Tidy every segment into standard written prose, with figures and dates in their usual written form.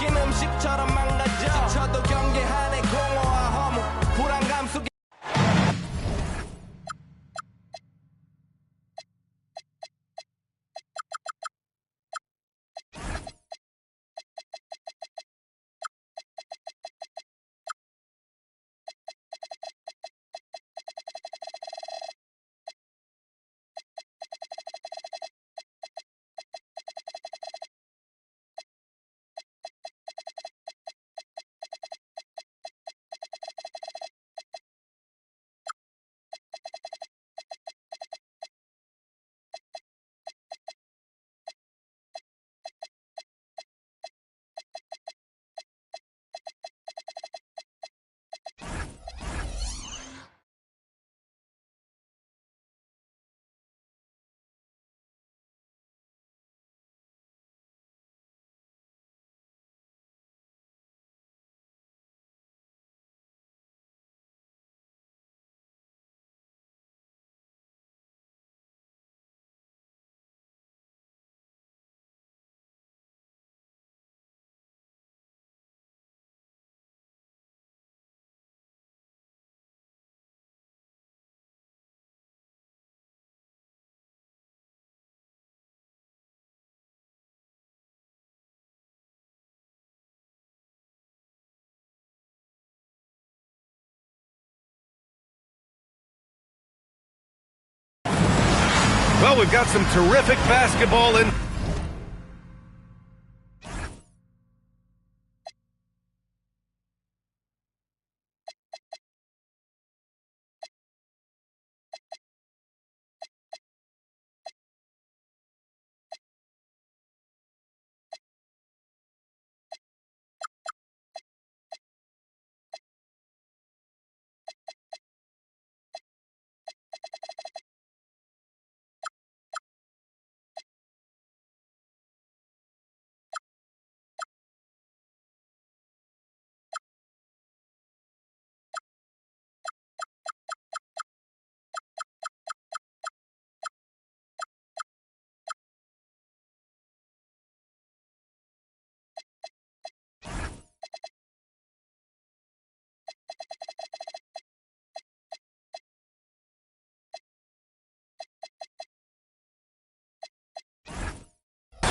바뀐 음식처럼 망가져 지쳐도 경계하네 공허와 허무 불안감 속에 Well, we've got some terrific basketball in.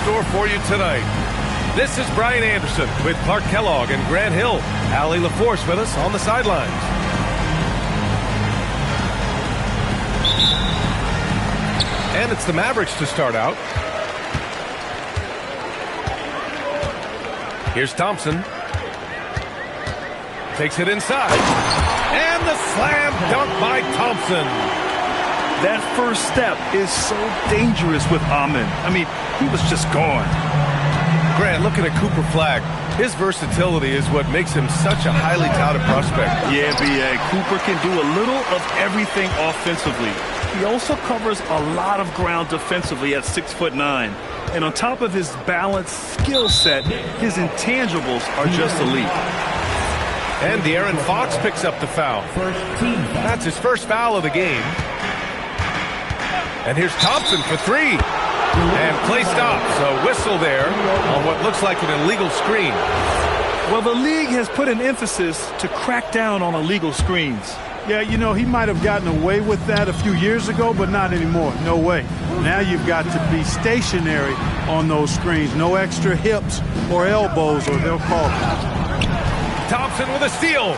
Store for you tonight. This is Brian Anderson with Clark Kellogg and Grant Hill. Allie LaForce with us on the sidelines. And it's the Mavericks to start out. Here's Thompson. Takes it inside. And the slam dunk by Thompson. That first step is so dangerous with Ahmed. I mean, he was just gone. Grant, looking at Cooper Flagg, his versatility is what makes him such a highly touted prospect. Yeah, B.A. Cooper can do a little of everything offensively. He also covers a lot of ground defensively at 6'9". And on top of his balanced skill set, his intangibles are just elite. And De'Aaron Fox picks up the foul. That's his first foul of the game. And here's Thompson for three. And play stops. A whistle there on what looks like an illegal screen. Well, the league has put an emphasis to crack down on illegal screens. Yeah, you know, he might have gotten away with that a few years ago, but not anymore. No way. Now you've got to be stationary on those screens. No extra hips or elbows, or they'll call it. Thompson with a steal.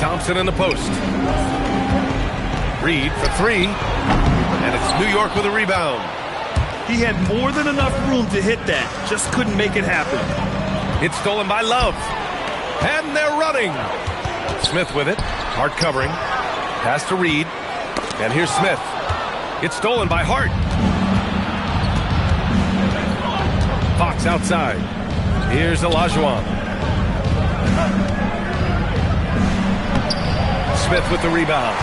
Thompson in the post. Reed for three. And it's New York with a rebound. He had more than enough room to hit that. Just couldn't make it happen. It's stolen by Love. And they're running. Smith with it. Hart covering. Pass to Reed. And here's Smith. It's stolen by Hart. Fox outside. Here's Olajuwon. Smith with the rebound.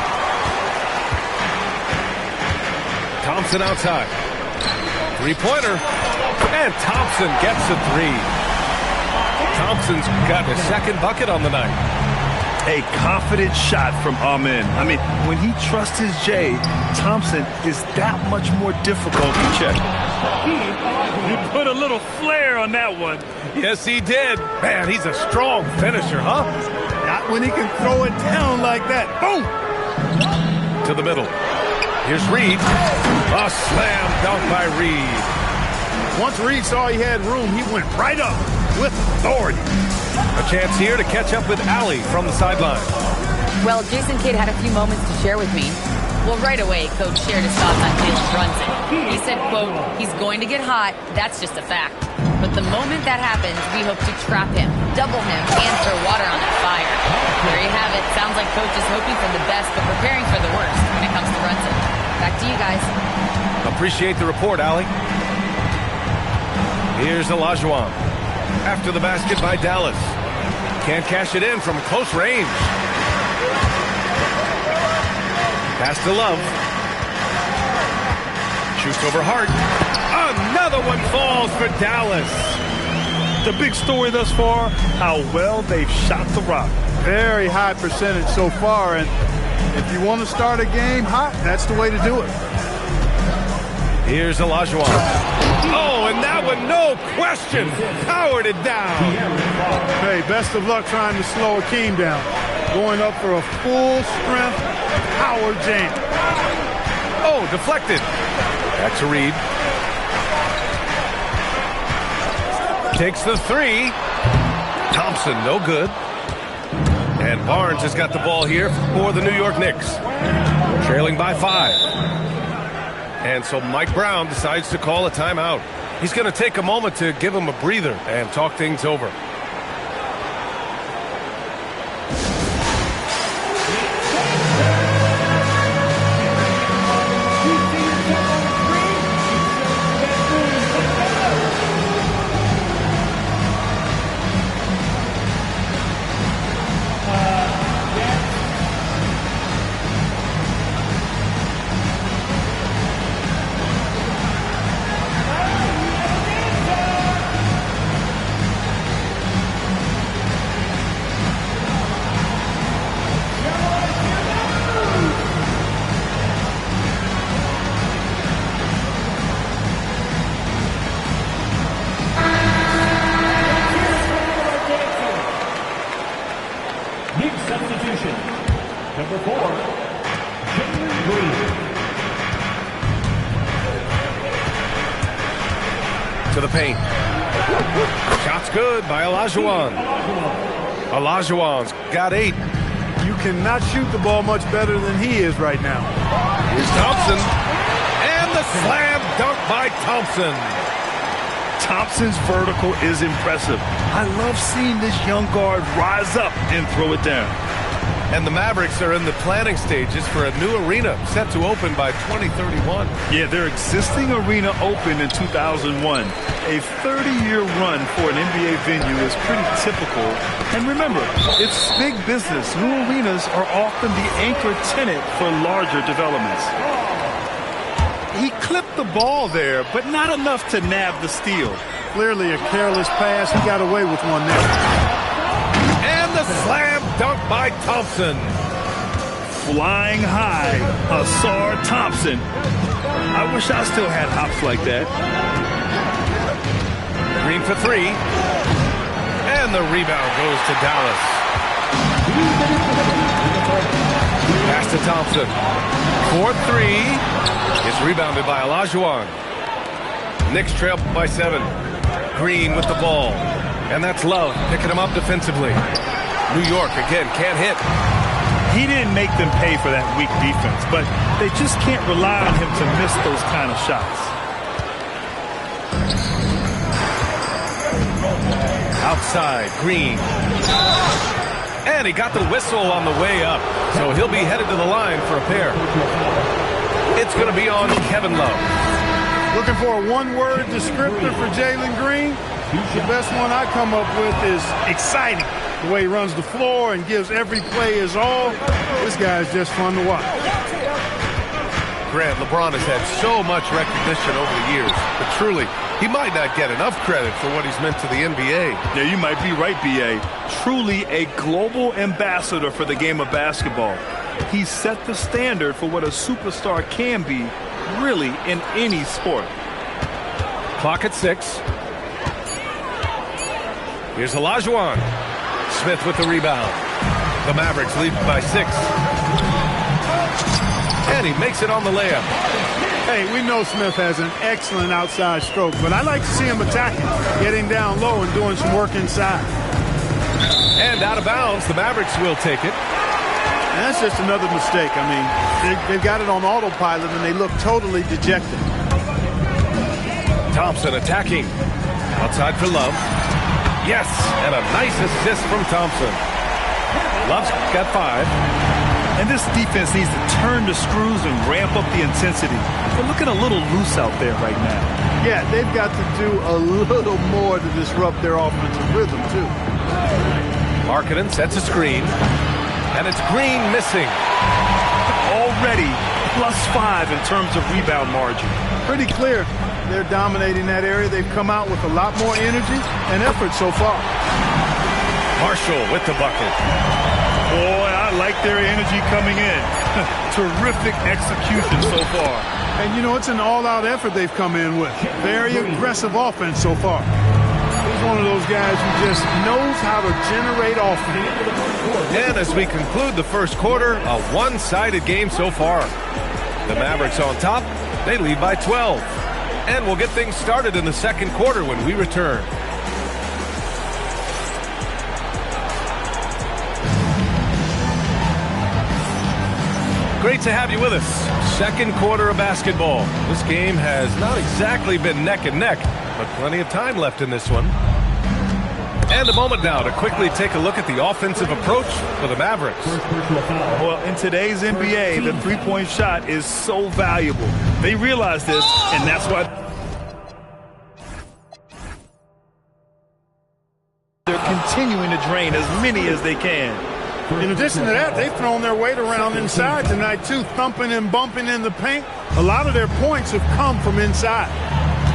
Thompson outside. Three-pointer. And Thompson gets a three. Thompson's got a second bucket on the night. A confident shot from Amen. I mean, when he trusts his J, Thompson is that much more difficult to check. He put a little flair on that one. Yes, he did. Man, he's a strong finisher, huh? Not when he can throw it down like that. Boom! To the middle. Here's Reed. A slam dunk by Reed. Once Reed saw he had room, he went right up with authority. A chance here to catch up with Allie from the sideline. Well, Jason Kidd had a few moments to share with me. Well, right away, Coach shared his thoughts on Jalen Brunson. He said, quote, he's going to get hot. That's just a fact. But the moment that happens, we hope to trap him, double him, and throw water on that fire. There you have it. Sounds like Coach is hoping for the best, but preparing for the worst when it comes to Brunson. Back to you guys. Appreciate the report, Allie. Here's Olajuwon. After the basket by Dallas. Can't cash it in from close range. Pass to Love. Shoots over Hart. Another one falls for Dallas. The big story thus far, how well they've shot the rock. Very high percentage so far, and if you want to start a game hot, that's the way to do it. Here's Olajuwon. Oh, and that one, no question, powered it down. Hey, best of luck trying to slow Akeem down. Going up for a full-strength power jam. Oh, deflected. Back to Reed. Takes the three. Thompson, no good. And Barnes has got the ball here for the New York Knicks. Trailing by 5. And so Mike Brown decides to call a timeout. He's going to take a moment to give him a breather and talk things over. To the paint. Shot's good by Olajuwon. Olajuwon's got 8. You cannot shoot the ball much better than he is right now. Here's Thompson. And the slam dunk by Thompson. Thompson's vertical is impressive. I love seeing this young guard rise up and throw it down. And the Mavericks are in the planning stages for a new arena set to open by 2031. Yeah, their existing arena opened in 2001. A 30-year run for an NBA venue is pretty typical. And remember, it's big business. New arenas are often the anchor tenant for larger developments. He clipped the ball there, but not enough to nab the steal. Clearly a careless pass. He got away with one there. And the slam dunk by Thompson. Flying high, Asar Thompson. I wish I still had hops like that. Green for 3. And the rebound goes to Dallas. Pass to Thompson. 4-3. It's rebounded by Olajuwon. Knicks trail by 7. Green with the ball. And that's Love picking him up defensively. New York, again, can't hit. He didn't make them pay for that weak defense, but they just can't rely on him to miss those kind of shots. Outside, Green. And he got the whistle on the way up, so he'll be headed to the line for a pair. It's going to be on Kevin Love. Looking for a one-word descriptor for Jalen Green? The best one I come up with is exciting. The way he runs the floor and gives every play his all. This guy is just fun to watch. Grant, LeBron has had so much recognition over the years, but truly, he might not get enough credit for what he's meant to the NBA. Yeah, you might be right, B.A. Truly a global ambassador for the game of basketball. He set the standard for what a superstar can be, really, in any sport. Clock at 6. Here's Olajuwon. Smith with the rebound. The Mavericks lead by 6. And he makes it on the layup. Hey, we know Smith has an excellent outside stroke, but I like to see him attacking, getting down low and doing some work inside. And out of bounds, the Mavericks will take it. And that's just another mistake. I mean, they've got it on autopilot, and they look totally dejected. Thompson attacking. Outside for Love. Yes, and a nice assist from Thompson. Love's got 5. And this defense needs to turn the screws and ramp up the intensity. They're looking a little loose out there right now. Yeah, they've got to do a little more to disrupt their offensive rhythm, too. Markkanen sets a screen. And it's Green missing. Already +5 in terms of rebound margin. Pretty clear they're dominating that area. They've come out with a lot more energy and effort so far. Marshall with the bucket. Boy, I like their energy coming in. Terrific execution so far. And, you know, it's an all-out effort they've come in with. Very aggressive offense so far. He's one of those guys who just knows how to generate offense. And as we conclude the first quarter, a one-sided game so far. The Mavericks on top. They lead by 12. And we'll get things started in the second quarter when we return. Great to have you with us. Second quarter of basketball. This game has not exactly been neck and neck, but plenty of time left in this one. And a moment now to quickly take a look at the offensive approach for the Mavericks. Well, in today's NBA, the three-point shot is so valuable. They realize this, and that's why they're continuing to drain as many as they can. In addition to that, they've thrown their weight around inside tonight, too, thumping and bumping in the paint. A lot of their points have come from inside.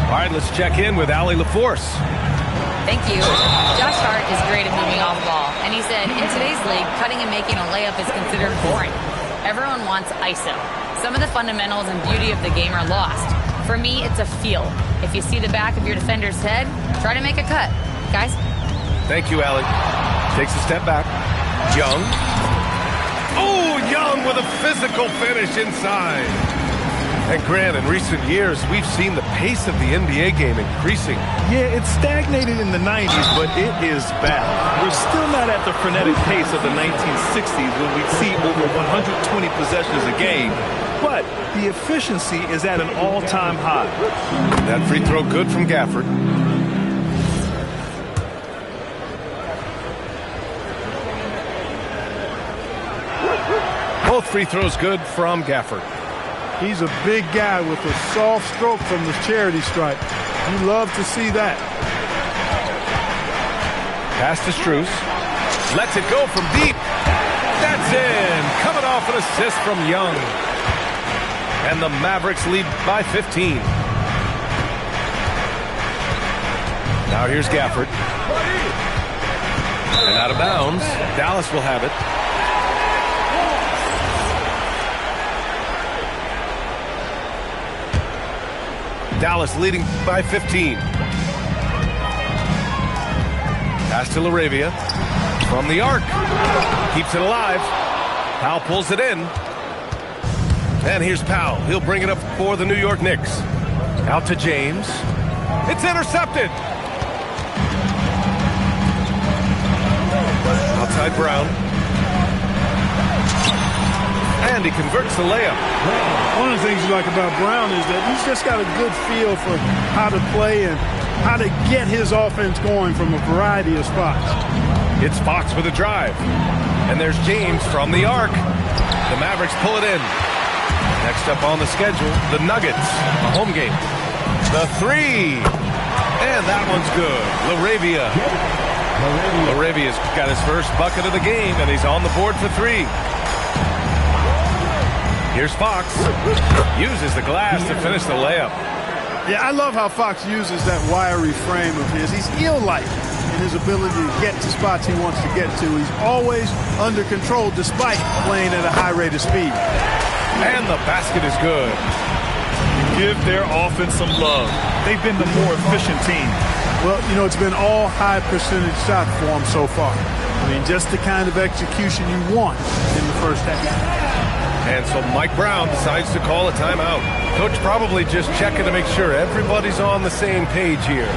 All right, let's check in with Allie LaForce. Thank you. Josh Hart is great at moving off ball, and he said, in today's league, cutting and making a layup is considered boring. Everyone wants ISO. Some of the fundamentals and beauty of the game are lost. For me, it's a feel. If you see the back of your defender's head, try to make a cut. Guys? Thank you, Allie. Takes a step back. Young. Oh, Young with a physical finish inside. And Grant, in recent years, we've seen the pace of the NBA game increasing. Yeah, it stagnated in the 90s, but it is back. We're still not at the frenetic pace of the 1960s when we'd see over 120 possessions a game. But the efficiency is at an all-time high. That free throw good from Gafford. Both free throws good from Gafford. He's a big guy with a soft stroke from the charity stripe. You love to see that. Pass to Strus. Lets it go from deep. That's in. Coming off an assist from Young. And the Mavericks lead by 15. Now here's Gafford. And out of bounds. Dallas will have it. Dallas leading by 15. Pass to LaRavia. From the arc. Keeps it alive. Powell pulls it in. And here's Powell. He'll bring it up for the New York Knicks. Out to James. It's intercepted. Outside Brown. And he converts the layup. One of the things you like about Brown is that he's just got a good feel for how to play and how to get his offense going from a variety of spots. It's Fox with a drive. And there's James from the arc. The Mavericks pull it in. Next up on the schedule, the Nuggets, a home game. The three. And that one's good. LaRavia. LaRavia's got his first bucket of the game, and he's on the board for three. Here's Fox. Uses the glass to finish the layup. Yeah, I love how Fox uses that wiry frame of his. He's eel-like in his ability to get to spots he wants to get to. He's always under control despite playing at a high rate of speed. And the basket is good. Give their offense some love. They've been the more efficient team. Well, you know, it's been all high percentage shot for them so far. I mean, just the kind of execution you want in the first half. And so Mike Brown decides to call a timeout. Coach probably just checking to make sure everybody's on the same page here.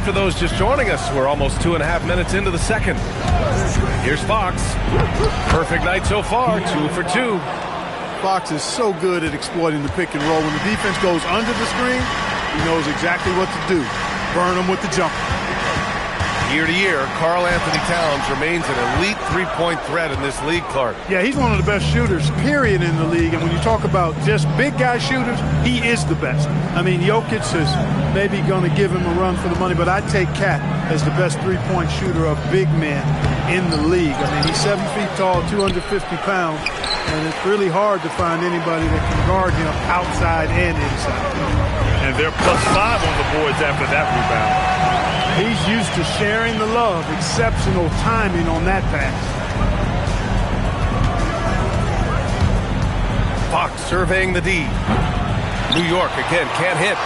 For those just joining us, we're almost 2.5 minutes into the second. Here's Fox. Perfect night so far, 2 for 2. Fox is so good at exploiting the pick and roll. When the defense goes under the screen, he knows exactly what to do. Burn them with the jumper. Year to year, Karl Anthony Towns remains an elite three-point threat in this league, Clark. Yeah, he's one of the best shooters, period, in the league. And when you talk about just big guy shooters, he is the best. I mean, Jokic is maybe going to give him a run for the money, but I'd take Cat as the best three-point shooter of big men in the league. I mean, he's 7 feet tall, 250 pounds, and it's really hard to find anybody that can guard him outside and inside. And they're +5 on the boards after that rebound. He's used to sharing the love. Exceptional timing on that pass. Fox surveying the D. New York again can't hit.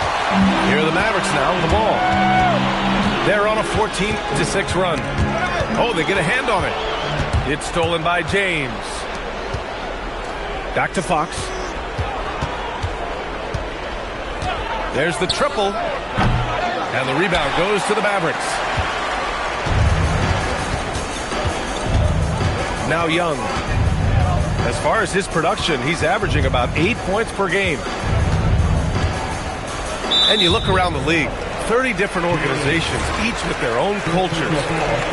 Here are the Mavericks now with the ball. They're on a 14-6 run. Oh, they get a hand on it. It's stolen by James. Back to Fox. There's the triple. And the rebound goes to the Mavericks. Now Young. As far as his production, he's averaging about 8 points per game. And you look around the league, 30 different organizations, each with their own cultures.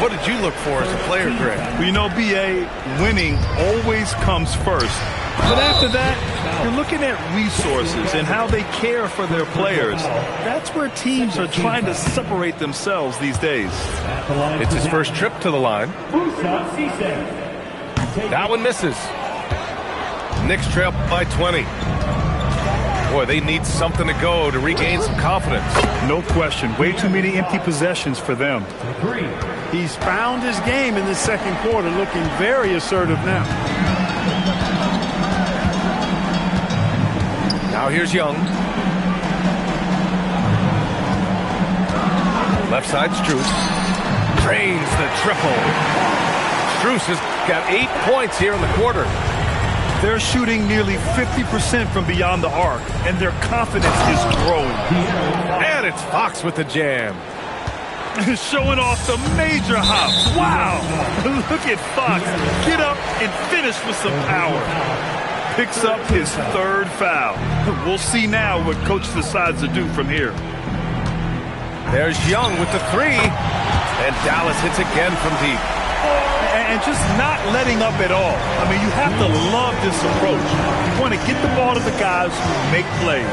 What did you look for as a player, Greg? Well, you know, B.A., winning always comes first. But after that, you're looking at resources and how they care for their players. That's where teams are trying to separate themselves these days. It's his first trip to the line. That one misses. Knicks trail by 20. Boy, they need something to go to regain some confidence. No question. Way too many empty possessions for them. He's found his game in the second quarter, looking very assertive now. Now here's Young. Left side, Strus. Drains the triple. Strus has got 8 points here in the quarter. They're shooting nearly 50% from beyond the arc, and their confidence is growing. And it's Fox with the jam. Showing off the major hops. Wow. Look at Fox. Get up and finish with some power. Picks up his third foul. We'll see now what coach decides to do from here. There's Young with the three. And Dallas hits again from deep. And just not letting up at all. I mean, you have to love this approach. You want to get the ball to the guys who make plays.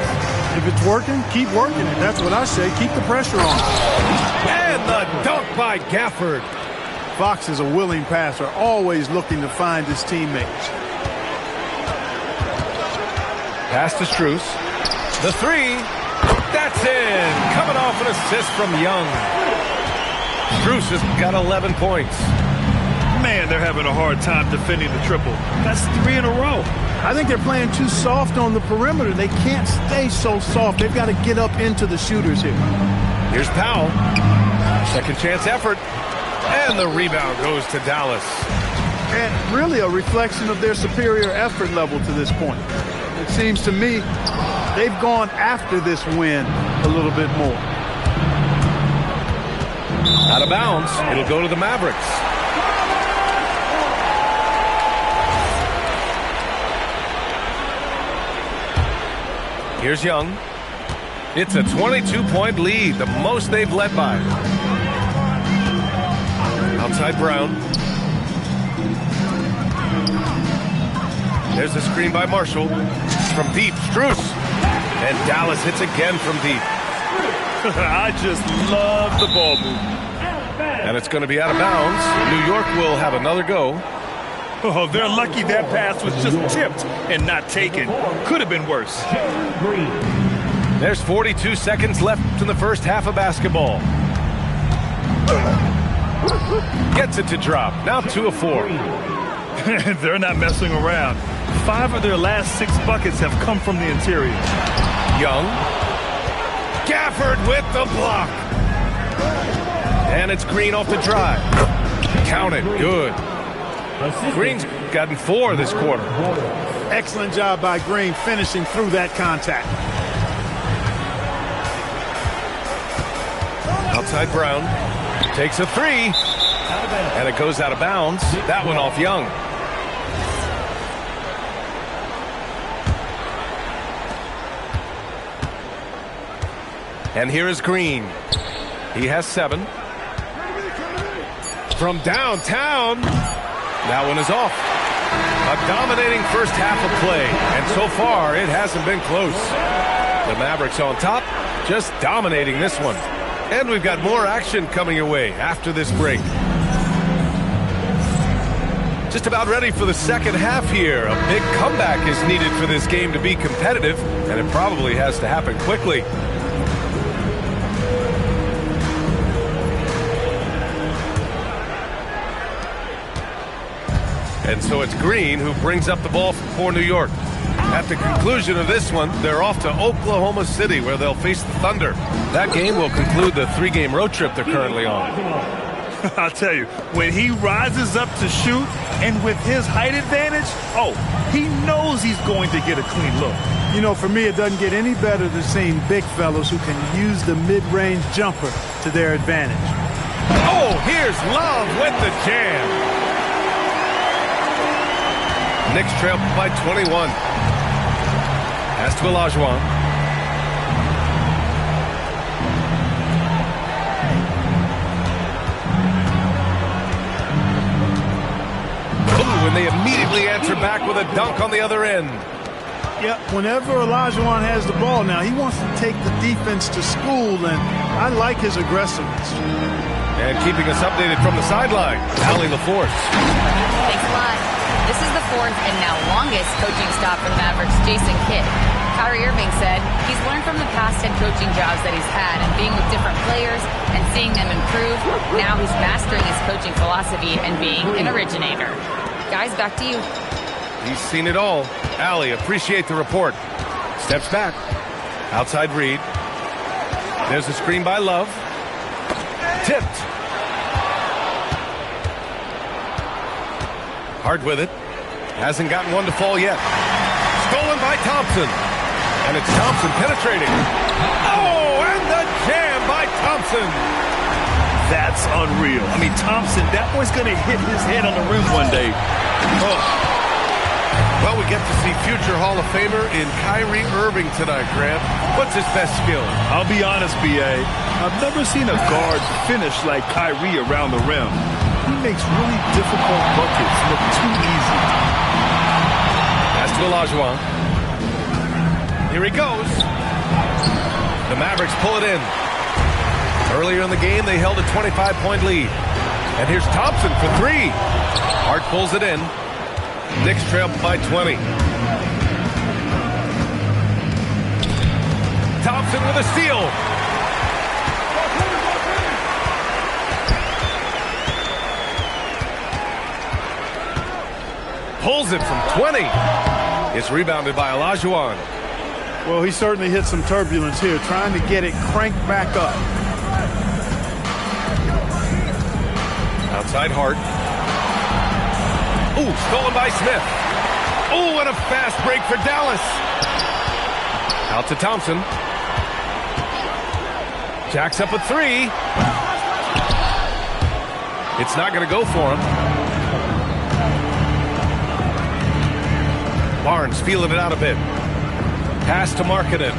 If it's working, keep working it. That's what I say. Keep the pressure on. And the dunk by Gafford. Fox is a willing passer, always looking to find his teammates. Pass to Strus. The three. That's in. Coming off an assist from Young. Strus has got 11 points. Man, they're having a hard time defending the triple. That's 3 in a row. I think they're playing too soft on the perimeter. They can't stay so soft. They've got to get up into the shooters here. Here's Powell. Second chance effort. And the rebound goes to Dallas. And really a reflection of their superior effort level to this point. It seems to me they've gone after this win a little bit more. Out of bounds. It'll go to the Mavericks. Here's Young. It's a 22-point lead, the most they've led by. Outside Brown. There's the screen by Marshall. From deep, Strus. And Dallas hits again from deep. I just love the ball movement. And it's going to be out of bounds. New York will have another go. Oh, they're lucky that pass was just tipped and not taken. Could have been worse. There's 42 seconds left in the first half of basketball. Gets it to drop. Now 2 of 4. They're not messing around. 5 of their last 6 buckets have come from the interior. Young. Gafford with the block. And it's Green off the drive. Count it. Good. Green's gotten 4 this quarter. Excellent job by Green finishing through that contact. Outside Brown. Takes a 3. And it goes out of bounds. That one off Young. And here is Green. He has 7. From downtown. That one is off. A dominating first half of play. And so far, it hasn't been close. The Mavericks on top, just dominating this one. And we've got more action coming your way after this break. Just about ready for the second half here. A big comeback is needed for this game to be competitive, and it probably has to happen quickly. And so it's Green who brings up the ball for New York. At the conclusion of this one, they're off to Oklahoma City, where they'll face the Thunder. That game will conclude the 3-game road trip they're currently on. I'll tell you, when he rises up to shoot, and with his height advantage, he knows he's going to get a clean look. You know, for me, it doesn't get any better than seeing big fellas who can use the mid-range jumper to their advantage. Oh, here's Love with the jam. Knicks trail by 21. Pass to Olajuwon. Ooh, and they immediately answer back with a dunk on the other end. Yeah, whenever Olajuwon has the ball now, he wants to take the defense to school, and I like his aggressiveness. And keeping us updated from the sideline, Allie LaForce. Thanks a lot. This is the 4th and now longest coaching stop for the Mavericks' Jason Kidd. Kyrie Irving said he's learned from the past head coaching jobs that he's had and being with different players and seeing them improve. Now he's mastering his coaching philosophy and being an originator. Guys, back to you. He's seen it all. Allie, appreciate the report. Steps back. Outside Reed. There's a screen by Love. Tipped. Hard with it. Hasn't gotten one to fall yet. Stolen by Thompson. And it's Thompson penetrating. Oh, and the jam by Thompson. That's unreal. I mean, Thompson, that boy's going to hit his head on the rim one day. Oh. Well, we get to see future Hall of Famer in Kyrie Irving tonight, Grant. What's his best skill? I'll be honest, B.A. I've never seen a guard finish like Kyrie around the rim. He makes really difficult buckets look too easy. Pass to Olajuwon. Here he goes. The Mavericks pull it in. Earlier in the game, they held a 25-point lead. And here's Thompson for 3. Hart pulls it in. Knicks trail by 20. Thompson with a steal. Pulls it from 20. It's rebounded by Olajuwon. Well, he certainly hit some turbulence here, trying to get it cranked back up. Outside Hart. Ooh, stolen by Smith. Ooh, and a fast break for Dallas. Out to Thompson. Jacks up a 3. It's not going to go for him. Barnes feeling it out a bit. Pass to Markkanen.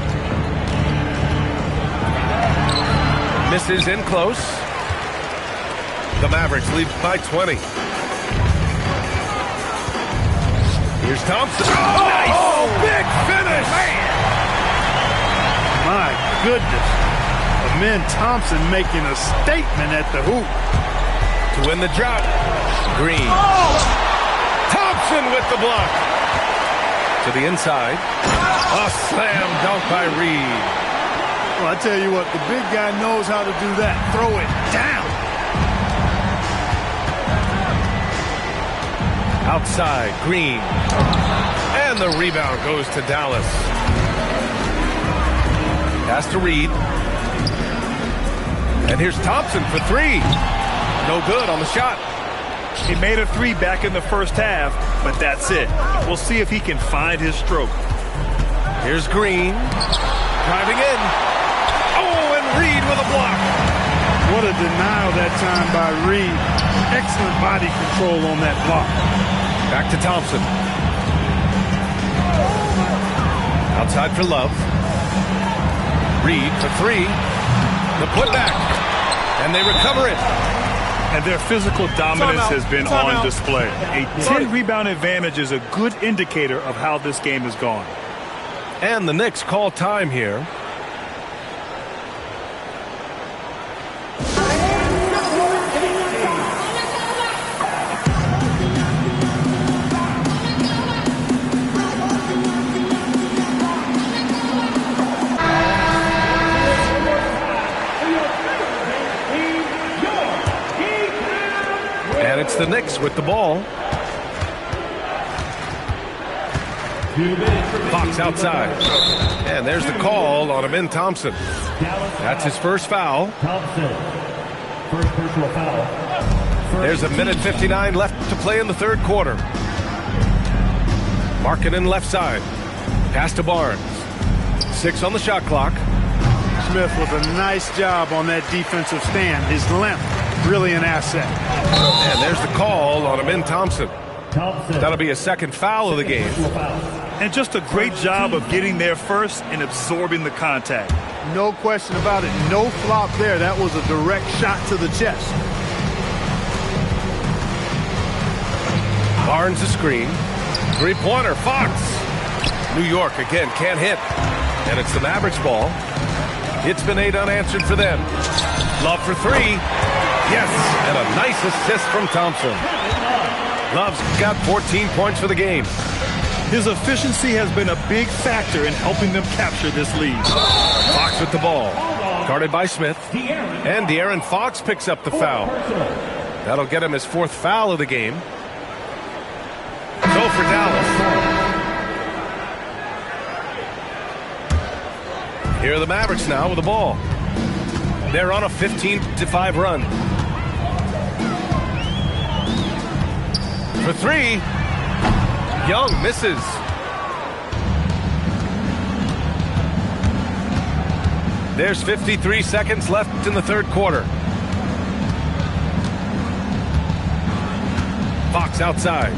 Misses in close. The Mavericks lead by 20. Here's Thompson. Oh, nice. Oh, big finish. Man. My goodness. Amen Thompson making a statement at the hoop. To win the drought. Green. Oh. Thompson with the block. To the inside. A slam dunk by Reed. Well, I tell you what, the big guy knows how to do that. Throw it down. Outside, Green. And the rebound goes to Dallas. Pass to Reed. And here's Thompson for three. No good on the shot. He made a three back in the first half, but that's it. We'll see if he can find his stroke. Here's Green. Driving in. Oh, and Reed with a block. What a denial that time by Reed. Excellent body control on that block. Back to Thompson. Outside for Love. Reed for three. The putback. And they recover it. And their physical dominance has been on display. A 10-rebound advantage is a good indicator of how this game has gone. And the Knicks call time here. And it's the Knicks with the ball. Fox outside. And there's the call on Amin Thompson. That's his first foul. First personal foul. There's a minute 59 left to play in the third quarter. Markkanen left side. Pass to Barnes. 6 on the shot clock. Smith with a nice job on that defensive stand. His length, really an asset. And there's the call on Amin Thompson. That'll be a second foul of the game. And just a great job of getting there first and absorbing the contact. No question about it. No flop there. That was a direct shot to the chest. Barnes a screen. Three-pointer, Fox. New York again can't hit. And it's the Mavericks ball. It's been 8 unanswered for them. Love for three. Yes, and a nice assist from Thompson. Love's got 14 points for the game. His efficiency has been a big factor in helping them capture this lead. Fox with the ball. Guarded by Smith. And De'Aaron Fox picks up the foul. That'll get him his 4th foul of the game. So for Dallas. Here are the Mavericks now with the ball. They're on a 15-5 run. For three. Young misses. There's 53 seconds left in the third quarter. Fox outside.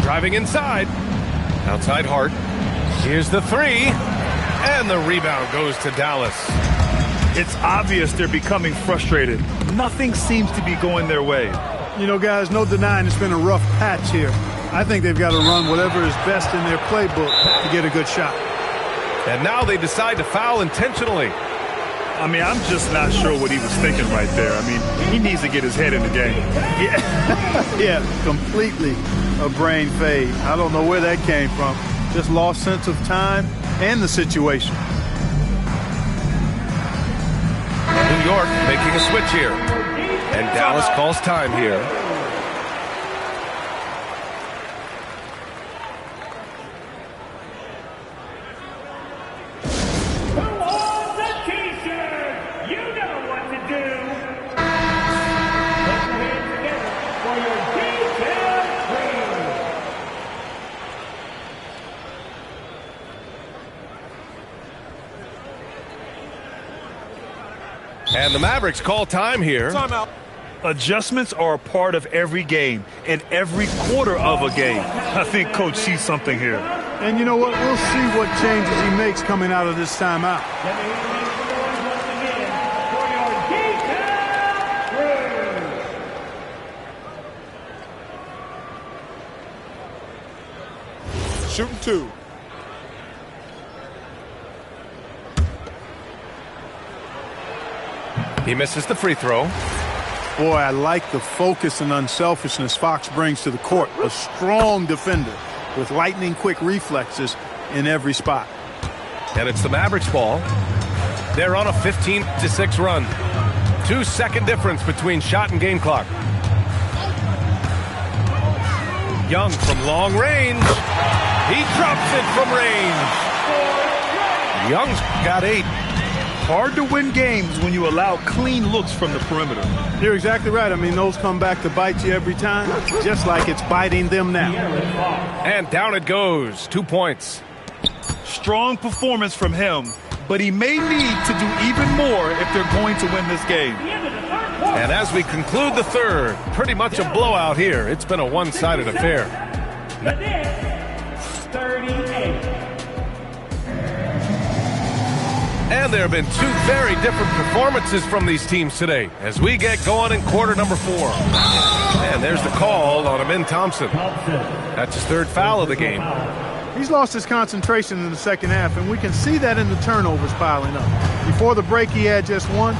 Driving inside. Outside Hart. Here's the three. And the rebound goes to Dallas. It's obvious they're becoming frustrated. Nothing seems to be going their way. You know, guys, no denying it's been a rough patch here. I think they've got to run whatever is best in their playbook to get a good shot. And now they decide to foul intentionally. I mean, I'm just not sure what he was thinking right there. I mean, he needs to get his head in the game. Yeah, yeah, completely a brain fade. I don't know where that came from. Just lost sense of time and the situation. New York making a switch here. And Dallas calls time here. And the Mavericks call time here. Timeout. Adjustments are a part of every game and every quarter of a game. I think Coach sees something here. And you know what? We'll see what changes he makes coming out of this timeout. Shooting 2. He misses the free throw. Boy, I like the focus and unselfishness Fox brings to the court. A strong defender with lightning-quick reflexes in every spot. And it's the Mavericks ball. They're on a 15-6 run. 2-second difference between shot and game clock. Young from long range. He drops it from range. Young's got 8. Hard to win games when you allow clean looks from the perimeter. You're exactly right. I mean, those come back to bite you every time, just like it's biting them now. And down it goes. 2 points. Strong performance from him, but he may need to do even more if they're going to win this game. And as we conclude the third, pretty much a blowout here. It's been a one-sided affair. 38. And there have been 2 very different performances from these teams today as we get going in quarter number 4. And there's the call on Amin Thompson. That's his 3rd foul of the game. He's lost his concentration in the second half, and we can see that in the turnovers piling up. Before the break, he had just 1.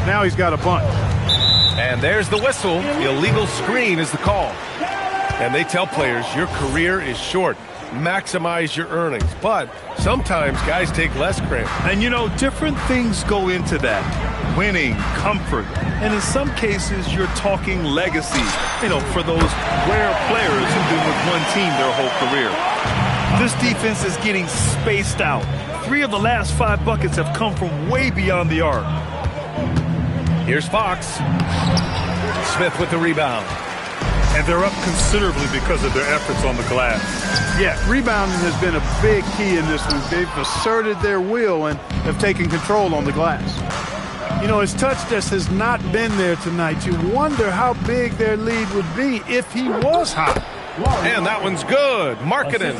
Now he's got a bunch. And there's the whistle. Illegal screen is the call. And they tell players your career is short. Maximize your earnings. But sometimes guys take less credit. And, you know, different things go into that. Winning, comfort, and in some cases, you're talking legacy, you know, for those rare players who've been with one team their whole career. This defense is getting spaced out. 3 of the last 5 buckets have come from way beyond the arc. Here's Fox. Smith with the rebound. And they're up considerably because of their efforts on the glass. Yeah, rebounding has been a big key in this one. They've asserted their will and have taken control on the glass. You know, his touch just has not been there tonight. You wonder how big their lead would be if he was hot. And that one's good. Marketing.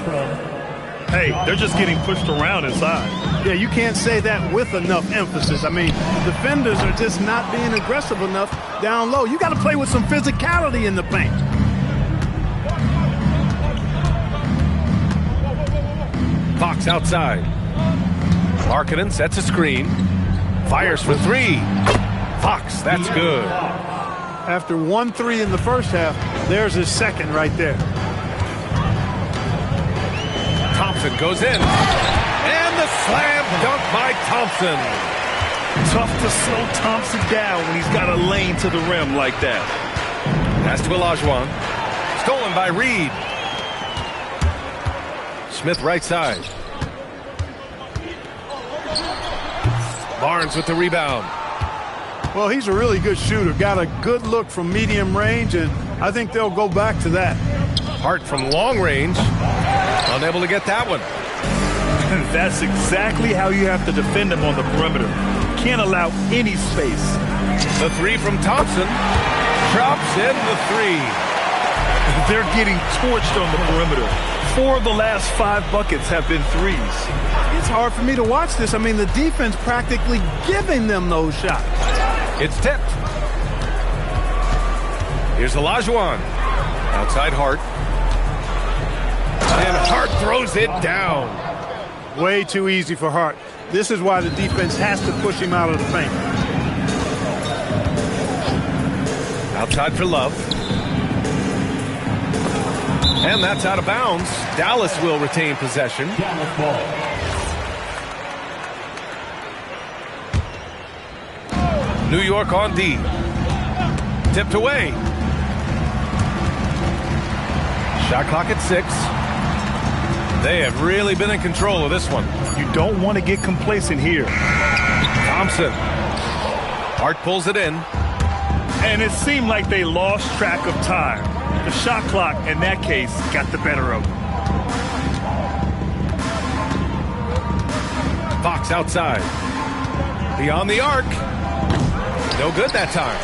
Hey, they're just getting pushed around inside. Yeah, you can't say that with enough emphasis. I mean, the defenders are just not being aggressive enough down low. You got to play with some physicality in the paint. Fox outside. Markkanen sets a screen. Fires for 3. Fox, that's good. After 1 3 in the first half, there's his second right there. Thompson goes in. And the slam dunk by Thompson. Tough to slow Thompson down when he's got a lane to the rim like that. Pass to Olajuwon. Stolen by Reed. Smith right side. Barnes with the rebound. Well, he's a really good shooter. Got a good look from medium range, and I think they'll go back to that. Hart from long range. Unable to get that one. That's exactly how you have to defend him on the perimeter. Can't allow any space. The 3 from Thompson. Drops in the 3. They're getting torched on the perimeter. 4 of the last 5 buckets have been 3s. It's hard for me to watch this. I mean, the defense practically giving them those shots. It's tipped. Here's Olajuwon. Outside Hart. And Hart throws it down. Way too easy for Hart. This is why the defense has to push him out of the paint. Outside for Love. And that's out of bounds. Dallas will retain possession. Dallas ball. New York on D. Tipped away. Shot clock at 6. They have really been in control of this one. You don't want to get complacent here. Thompson. Hart pulls it in. And it seemed like they lost track of time. The shot clock, in that case, got the better of them. Fox outside. Beyond the arc. No good that time.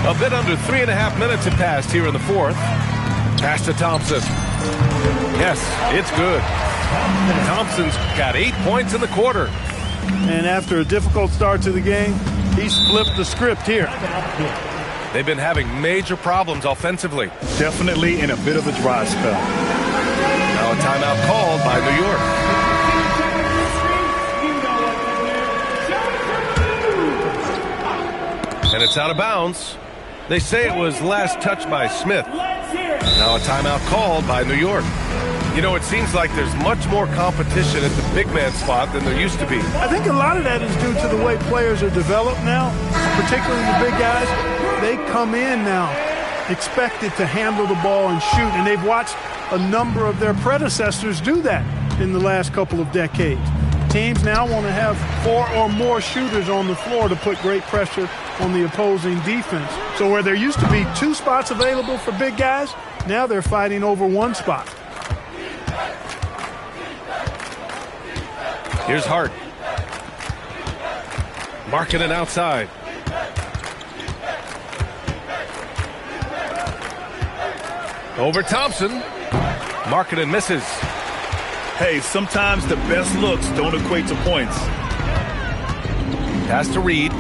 A bit under 3.5 minutes had passed here in the 4th. Pass to Thompson. Yes, it's good. Thompson's got 8 points in the quarter. And after a difficult start to the game, he's flipped the script here. They've been having major problems offensively. Definitely in a bit of a dry spell. Now a timeout called by New York. And it's out of bounds. They say it was last touched by Smith. Now a timeout called by New York. You know, it seems like there's much more competition at the big man spot than there used to be. I think a lot of that is due to the way players are developed now, particularly the big guys. They come in now expected to handle the ball and shoot, and they've watched a number of their predecessors do that in the last couple of decades. Teams now want to have 4 or more shooters on the floor to put great pressure on the opposing defense. So where there used to be 2 spots available for big guys, now they're fighting over 1 spot. Here's Hart. Marking it outside. Over Thompson. Marking misses. Hey, sometimes the best looks don't equate to points. Pass to Reed.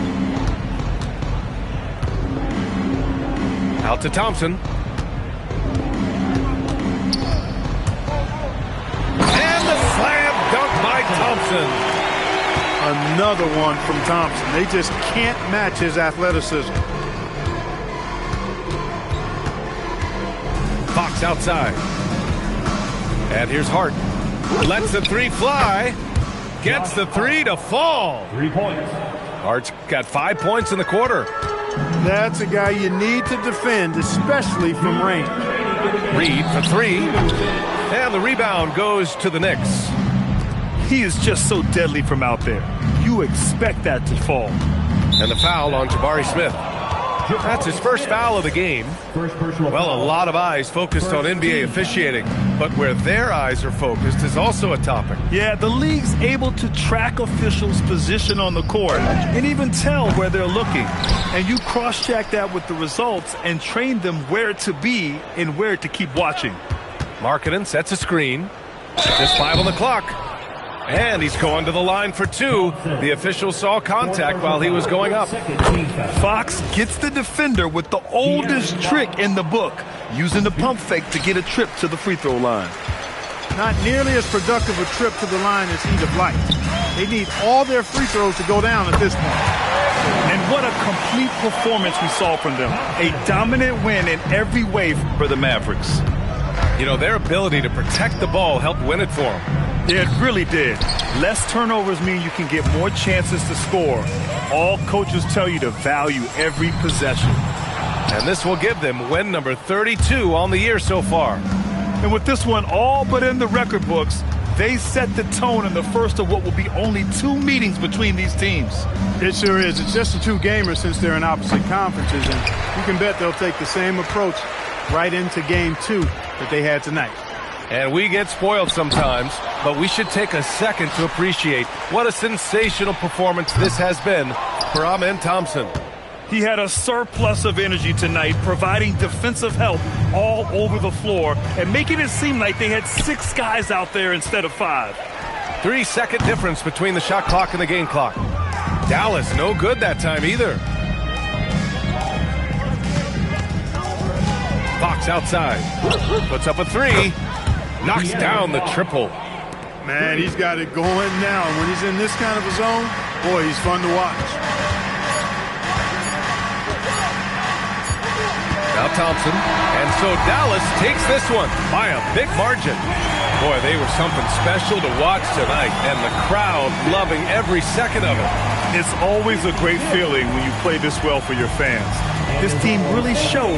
Out to Thompson. And the slam dunk by Thompson. Another one from Thompson. They just can't match his athleticism. Fox outside. And here's Hart. Lets the 3 fly. Gets the 3 to fall. 3 points. Hart's got 5 points in the quarter. That's a guy you need to defend, especially from range. Reed for 3. And the rebound goes to the Knicks. He is just so deadly from out there. You expect that to fall. And the foul on Jabari Smith. That's his first foul of the game. Well, a lot of eyes focused on NBA officiating, but where their eyes are focused is also a topic. Yeah, the league's able to track officials' position on the court and even tell where they're looking. And you cross-check that with the results and train them where to be and where to keep watching. Markkanen sets a screen. Just 5 on the clock. And he's going to the line for 2. The official saw contact while he was going up. Fox gets the defender with the oldest trick in the book, using the pump fake to get a trip to the free throw line. Not nearly as productive a trip to the line as he'd have liked. They need all their free throws to go down at this point. And what a complete performance we saw from them. A dominant win in every way for the Mavericks. You know, their ability to protect the ball helped win it for them. It really did. Less turnovers mean you can get more chances to score. All coaches tell you to value every possession. And this will give them win number 32 on the year so far. And with this one all but in the record books, they set the tone in the first of what will be only 2 meetings between these teams. It sure is. It's just a 2-gamer since they're in opposite conferences, and you can bet they'll take the same approach right into game 2 that they had tonight. And we get spoiled sometimes, but we should take a second to appreciate what a sensational performance this has been for Amen Thompson. He had a surplus of energy tonight, providing defensive help all over the floor and making it seem like they had 6 guys out there instead of 5. 3-second difference between the shot clock and the game clock. Dallas no good that time either. Fox outside. Puts up a 3. Knocks down the triple. Man, he's got it going now. When he's in this kind of a zone, boy, he's fun to watch. Now Thompson. And so Dallas takes this one by a big margin. Boy, they were something special to watch tonight, and the crowd loving every second of it. It's always a great feeling when you play this well for your fans. This team really showed